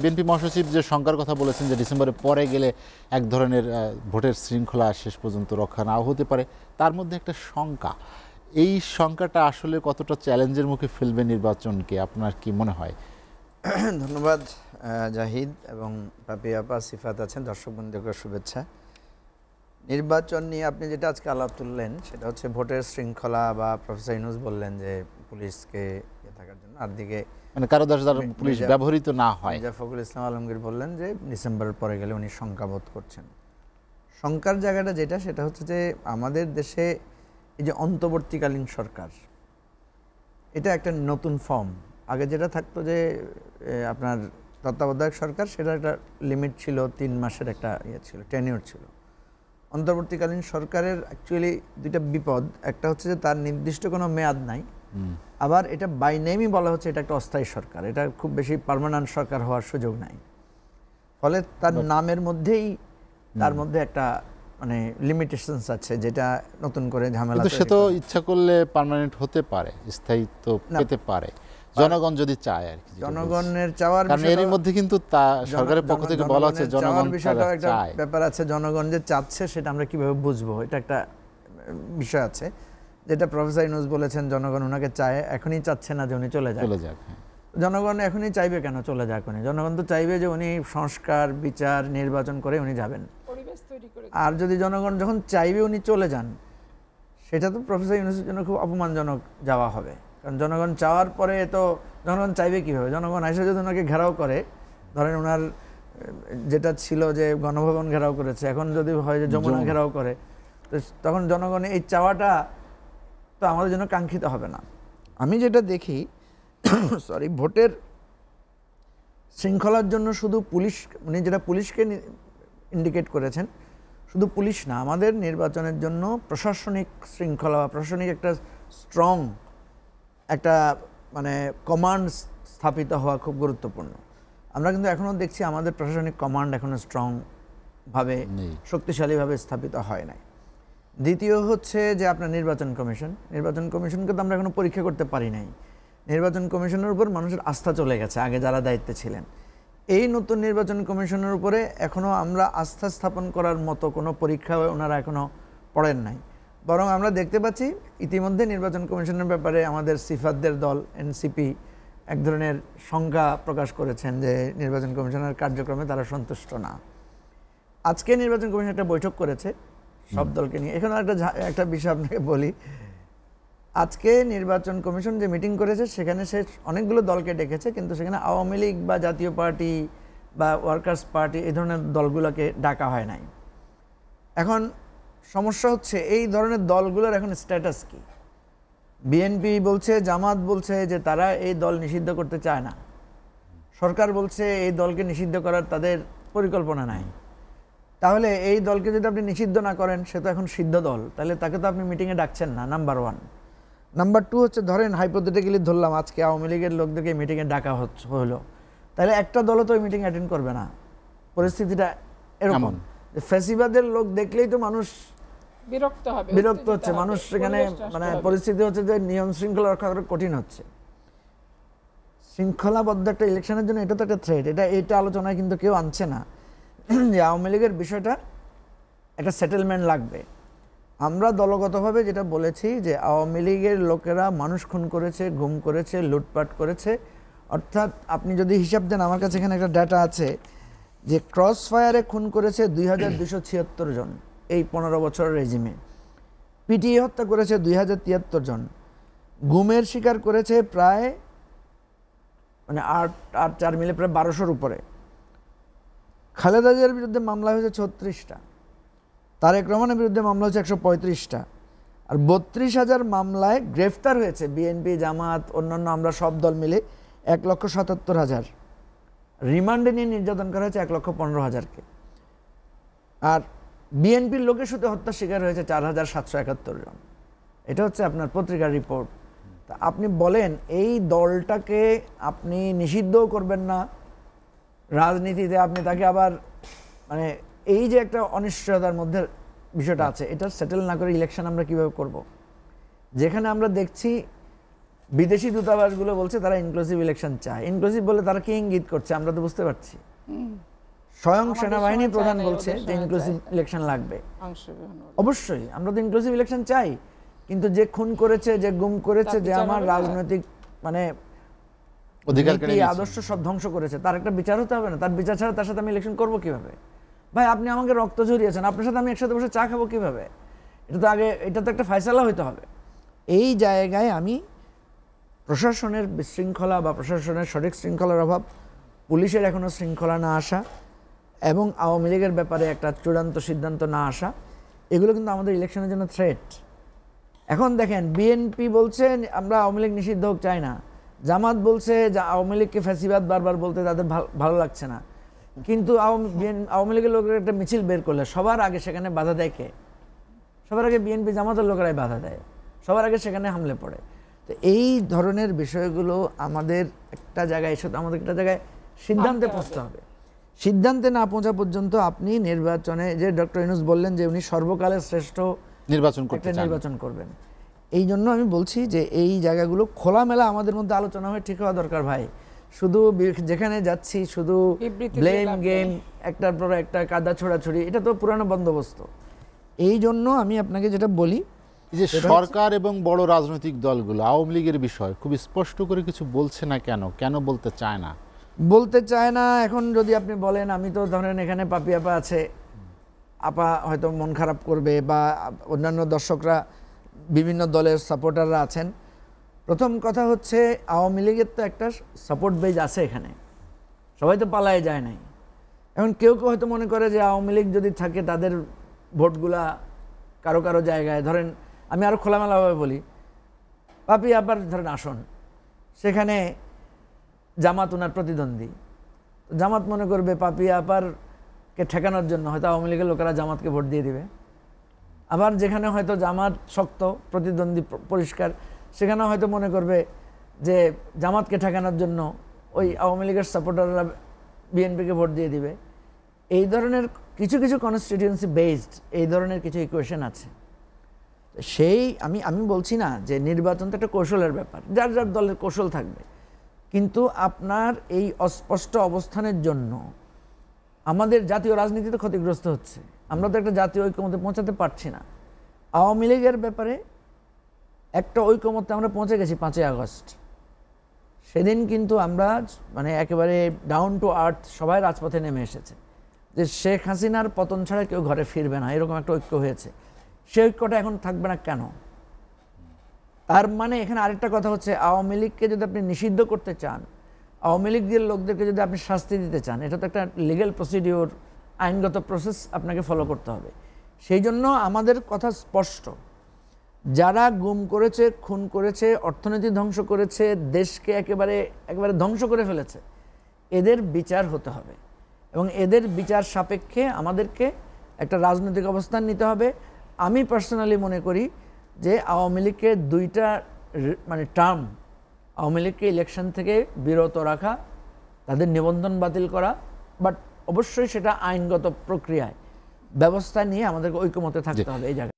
BNP মহাসচিব যে শঙ্কার কথা বলেছেন যে ডিসেম্বরের পরে গেলে এক ধরনের ভোটের শৃঙ্খলা শেষ পর্যন্ত রক্ষা নাও হতে পারে, তার মধ্যে একটা শঙ্কা, এই শঙ্কাটা আসলে কতটা চ্যালেঞ্জের মুখে ফেলবে নির্বাচনকে, আপনার কি মনে হয়? ধন্যবাদ জাহিদ এবং পাপি আপা, সিফাত আছেন, দর্শক বন্ধুকে শুভেচ্ছা। নির্বাচন নিয়ে আপনি যেটা আজকে আলাপ তুললেন সেটা হচ্ছে ভোটের শৃঙ্খলা, বা প্রফেসর ইউনূস বললেন যে পুলিশকে থাকার জন্য, আর দিকে মানে কারো দ্বারা পুলিশ ব্যবহৃত না হয়। ফখরুল ইসলাম আলমগীর বললেন যে ডিসেম্বরের পরে গেলে উনি শঙ্কাবোধ করছেন। শঙ্কার জায়গাটা যেটা, সেটা হচ্ছে যে আমাদের দেশে এই যে অন্তর্বর্তীকালীন সরকার, এটা একটা নতুন ফর্ম। আগে যেটা থাকতো যে আপনার তত্ত্বাবধায়ক সরকার, সেটা একটা লিমিট ছিল, 3 মাসের একটা ছিল, টেনিউর ছিল। অন্তর্বর্তীকালীন সরকারের অ্যাকচুয়ালি দুইটা বিপদ, একটা হচ্ছে যে তার নির্দিষ্ট কোনো মেয়াদ নাই, আবার এটা বাই নেমই বলা হচ্ছে এটা একটা অস্থায়ী সরকার, এটা খুব বেশি পার্মানেন্ট সরকার হওয়ার সুযোগ নাই। ফলে তার নামের মধ্যেই তার মধ্যে একটা মানে লিমিটেশনস আছে, যেটা নতুন করে ঝামেলা। সে তো ইচ্ছা করলে পার্মানেন্ট হতে পারে, স্থায়িত্ব পেতে পারে, জনগণ যদি চায় আর কি। জনগণের চাওয়ার কারণ এর মধ্যে কিন্তু তা সরকারের পক্ষ থেকে বলা হচ্ছে জনগণ বিষয়টা একটা ব্যাপার আছে, জনগণ যে চাচ্ছে সেটা আমরা কিভাবে বুঝবো, এটা একটা বিষয় আছে। যেটা প্রফেসর ইউনূস বলেছেন, জনগণ ওনাকে চায়, এখনই চাচ্ছে না যে উনি চলে যাক। জনগণ এখনই চাইবে কেন চলে যাক উনি? জনগণ তো চাইবে যে উনি সংস্কার, বিচার, নির্বাচন করে উনি যাবেন। আর যদি জনগণ যখন চাইবে উনি চলে যান, সেটা তো প্রফেসর ইউনূসের জন্য খুব অপমানজনক যাওয়া হবে। কারণ জনগণ চাওয়ার পরে তো জনগণ চাইবে কীভাবে? জনগণ এসে যদি ওনাকে ঘেরাও করে, ধরেন ওনার যেটা ছিল যে গণভবন ঘেরাও করেছে, এখন যদি হয় যে যমুনা ঘেরাও করে, তো তখন জনগণ এই চাওয়াটা তো আমাদের জন্য কাঙ্ক্ষিত হবে না। আমি যেটা দেখি সরি, ভোটের শৃঙ্খলার জন্য শুধু পুলিশ, উনি যেটা পুলিশকে ইন্ডিকেট করেছেন, শুধু পুলিশ না, আমাদের নির্বাচনের জন্য প্রশাসনিক শৃঙ্খলা বা প্রশাসনিক একটা স্ট্রং একটা মানে কমান্ড স্থাপিত হওয়া খুব গুরুত্বপূর্ণ। আমরা কিন্তু এখনও দেখছি আমাদের প্রশাসনিক কমান্ড এখনও স্ট্রংভাবে, শক্তিশালীভাবে স্থাপিত হয় নাই। দ্বিতীয় হচ্ছে যে আপনার নির্বাচন কমিশনকে তো আমরা এখনো পরীক্ষা করতে পারি নাই। নির্বাচন কমিশনের উপর মানুষের আস্থা চলে গেছে আগে যারা দায়িত্বে ছিলেন। এই নতুন নির্বাচন কমিশনের উপরে এখনও আমরা আস্থা স্থাপন করার মতো কোনো পরীক্ষা ওনারা এখনও পড়েন নাই। বরং আমরা দেখতে পাচ্ছি ইতিমধ্যে নির্বাচন কমিশনের ব্যাপারে আমাদের সিফাতদের দল এনসিপি এক ধরনের শঙ্কা প্রকাশ করেছেন যে নির্বাচন কমিশনের কার্যক্রমে তারা সন্তুষ্ট না। আজকে নির্বাচন কমিশন একটা বৈঠক করেছে সব দলকে নিয়ে। এখানে একটা বিষয় আপনাকে বলি, আজকে নির্বাচন কমিশন যে মিটিং করেছে সেখানে সে অনেকগুলো দলকে ডেকেছে, কিন্তু সেখানে আওয়ামী লীগ বা জাতীয় পার্টি বা ওয়ার্কার্স পার্টি এই ধরনের দলগুলোকে ডাকা হয় নাই। এখন সমস্যা হচ্ছে এই ধরনের দলগুলোর এখন স্ট্যাটাস কি? বিএনপি বলছে, জামাত বলছে যে তারা এই দল নিষিদ্ধ করতে চায় না, সরকার বলছে এই দলকে নিষিদ্ধ করার তাদের পরিকল্পনা নাই। তাহলে এই দলকে যদি আপনি নিষিদ্ধ না করেন, সে তো এখন সিদ্ধ দল, তাহলে তাকে তো আপনি মিটিংয়ে ডাকছেন না, নাম্বার 1। নাম্বার 2 হচ্ছে, ধরেন হাইপোথেটিক্যালি ধরলাম আজকে আওয়ামী লীগের লোকদেরকে মিটিংয়ে ডাকা হলো, তাহলে একটা দলও তো ওই মিটিং অ্যাটেন্ড করবে না। পরিস্থিতিটা এরকম যে ফ্যাসিবাদের লোক দেখলেই তো মানুষ বিরক্ত হচ্ছে, মানুষ সেখানে মানে পরিস্থিতি হচ্ছে যে নিয়ম শৃঙ্খলা রক্ষা করা কঠিন হচ্ছে। শৃঙ্খলাবদ্ধ একটা ইলেকশনের জন্য এটা তো একটা থ্রেট, এটা আলোচনায় কিন্তু কেউ আনছে না যে আওয়ামী লীগের বিষয়টা একটা সেটেলমেন্ট লাগবে। আমরা দলগতভাবে যেটা বলেছি যে আওয়ামী লীগের লোকেরা মানুষ খুন করেছে, গুম করেছে, লুটপাট করেছে। অর্থাৎ আপনি যদি হিসাব দেন, আমার কাছে এখানে একটা ডাটা আছে যে ক্রস ফায়ারে খুন করেছে 2276 জন এই 15 বছরের রেজিমে, পিটিয়ে হত্যা করেছে 2073 জন, গুমের শিকার করেছে প্রায় মানে 8 মিলে প্রায় 1200-র উপরে। খালেদা জিয়ার বিরুদ্ধে মামলা হয়েছে 36টা, তারেক রহমানের বিরুদ্ধে মামলা হয়েছে 135টা, আর 32,000 মামলায় গ্রেফতার হয়েছে বিএনপি, জামাত, অন্যান্য আমরা সব দল মিলে 1,77,000। রিমান্ডে নিয়ে নির্যাতন করা হয়েছে 1,15,000-কে। আর বিএনপির লোকের সাথে হত্যার শিকার হয়েছে 4,771 জন। এটা হচ্ছে আপনার পত্রিকার রিপোর্ট। তা আপনি বলেন এই দলটাকে আপনি নিষিদ্ধও করবেন না, রাজনীতিতে আপনি তাকে আবার মানে এই যে একটা অনিশ্চয়তার মধ্যে বিষয়টা আছে, এটা সেটেল না করে ইলেকশন আমরা কিভাবে করব? যেখানে আমরা দেখছি বিদেশি দূতাবাসগুলো বলছে তারা ইনক্লুসিভ ইলেকশন চায়। ইনক্লুসিভ বলে তারা কি ইঙ্গিত করছে আমরা তো বুঝতে পারছি। স্বয়ং সেনাবাহিনী প্রধান বলছে যে ইনক্লুসিভ ইলেকশন লাগবে। অবশ্যই আমরা তো ইনক্লুসিভ ইলেকশন চাই, কিন্তু যে খুন করেছে, যে গুম করেছে, যে আমার রাজনৈতিক মানে আদর্শ সব ধ্বংস করেছে, তার একটা বিচার হতে হবে না? তার বিচার ছাড়া তার সাথে আমি ইলেকশন করবো কিভাবে? ভাই আপনি আমাকে রক্ত ঝরিয়েছেন, আপনার সাথে আমি একসাথে বসে চা খাবো কিভাবে? এটা তো একটা ফয়সালা হইতে হবে। এই জায়গায় আমি প্রশাসনের বিশৃঙ্খলা বা প্রশাসনের সঠিক শৃঙ্খলার অভাব, পুলিশের এখনো শৃঙ্খলা না আসা এবং আওয়ামী লীগের ব্যাপারে একটা চূড়ান্ত সিদ্ধান্ত না আসা, এগুলো কিন্তু আমাদের ইলেকশনের জন্য থ্রেট। এখন দেখেন বিএনপি বলছে আমরা আওয়ামী লীগ নিষিদ্ধ হোক চাই না, জামাত বলছে যে আওয়ামী লীগকে ফ্যাসিবাদ বারবার বলতে তাদের ভালো লাগছে না, কিন্তু আওয়ামী লীগের লোকেরা একটা মিছিল বের করলে সবার আগে সেখানে বাধা দেয় কে? সবার আগে বিএনপি জামাতের লোকেরাই বাধা দেয়, সবার আগে সেখানে হামলে পড়ে। তো এই ধরনের বিষয়গুলো আমাদের একটা জায়গায় আমাদের একটা জায়গায় সিদ্ধান্তে পৌঁছতে হবে। সিদ্ধান্তে না পৌঁছা পর্যন্ত আপনি নির্বাচনে, যে ডক্টর ইউনূস বললেন যে উনি সর্বকালের শ্রেষ্ঠ নির্বাচন করবেন, এই জন্য আমি বলছি যে এই জায়গাগুলো খোলামেলা আমাদের মধ্যে আলোচনা হয়ে ঠিক হওয়া দরকার ভাই। শুধু যেখানে যাচ্ছি শুধু ব্লেম গেম, একটার পর একটা কাদা ছোড়াছুড়ি, এটা তো পুরানো বন্দোবস্ত। এই জন্য আমি আপনাকে যেটা বলি যে সরকার এবং বড় রাজনৈতিক দলগুলো আওয়ামী লীগের বিষয় খুব স্পষ্ট করে কিছু বলছে না, কেন বলতে চায় না? এখন যদি আপনি বলেন, আমি তো ধরেন এখানে পাপি আপা আছে, আপা হয়তো মন খারাপ করবে, বা অন্যান্য দর্শকরা বিভিন্ন দলের সাপোর্টাররা আছেন। প্রথম কথা হচ্ছে আওয়ামী লীগের তো একটা সাপোর্ট বেজ আছে এখানে, সবাই তো পালায় যায় নাই। এখন কেউ হয়তো মনে করে যে আওয়ামী লীগ যদি থাকে তাদের ভোটগুলা কারো জায়গায়, ধরেন আমি আরও খোলামেলাভাবে বলি, পাপি আপার ধরেন আসন, সেখানে জামাত ওনার প্রতিদ্বন্দ্বী, জামাত মনে করবে পাপি আপারকে ঠেকানোর জন্য হয়তো আওয়ামী লীগের লোকেরা জামাতকে ভোট দিয়ে দিবে। আবার যেখানে হয়তো জামাত শক্ত, প্রতিদ্বন্দ্বী পরিষ্কার, সেখানে হয়তো মনে করবে যে জামাতকে ঠেকানোর জন্য ওই আওয়ামী লীগের সাপোর্টাররা বিএনপিকে ভোট দিয়ে দিবে। এই ধরনের কিছু কনস্টিটিউয়েন্সি বেসড এই ধরনের কিছু ইকুয়েশন আছে। আমি বলছি না যে নির্বাচন তো একটা কৌশলের ব্যাপার, যার দলের কৌশল থাকবে, কিন্তু আপনার এই অস্পষ্ট অবস্থানের জন্য আমাদের জাতীয় রাজনীতি তো ক্ষতিগ্রস্ত হচ্ছে। আমরা তো একটা জাতীয় ঐক্যমতে পৌঁছাতে পারছি না। আওয়ামী লীগের ব্যাপারে একটা ঐক্যমতে আমরা পৌঁছে গেছি 5ই আগস্ট। সেদিন কিন্তু আমরা মানে একেবারে ডাউন টু আর্থ সবাই রাজপথে নেমে এসেছে যে শেখ হাসিনার পতন ছাড়া কেউ ঘরে ফিরবে না, এরকম একটা ঐক্য হয়েছে। সেই ঐক্যটা এখন থাকবে না কেন? তার মানে এখানে আরেকটা কথা হচ্ছে, আওয়ামী লীগকে যদি আপনি নিষিদ্ধ করতে চান, আওয়ামী লীগের লোকদেরকে যদি আপনি শাস্তি দিতে চান, এটা তো একটা লিগ্যাল প্রসিডিওর, আইনগত প্রসেস আপনাকে ফলো করতে হবে। সেই জন্য আমাদের কথা স্পষ্ট, যারা গুম করেছে, খুন করেছে, অর্থনীতি ধ্বংস করেছে, দেশকে একেবারে ধ্বংস করে ফেলেছে, এদের বিচার হতে হবে এবং এদের বিচার সাপেক্ষে আমাদেরকে একটা রাজনৈতিক অবস্থান নিতে হবে। আমি পার্সোনালি মনে করি যে আওয়ামী লীগকে 2টা মানে টার্ম আওয়ামী লীগকে ইলেকশন থেকে বিরত রাখা, তাদের নিবন্ধন বাতিল করা, বাট অবশ্যই সেটা আইনগত প্রক্রিয়ায় ব্যবস্থা নিয়ে আমাদেরকে ঐক্যমতে থাকতে হবে এই জায়গায়।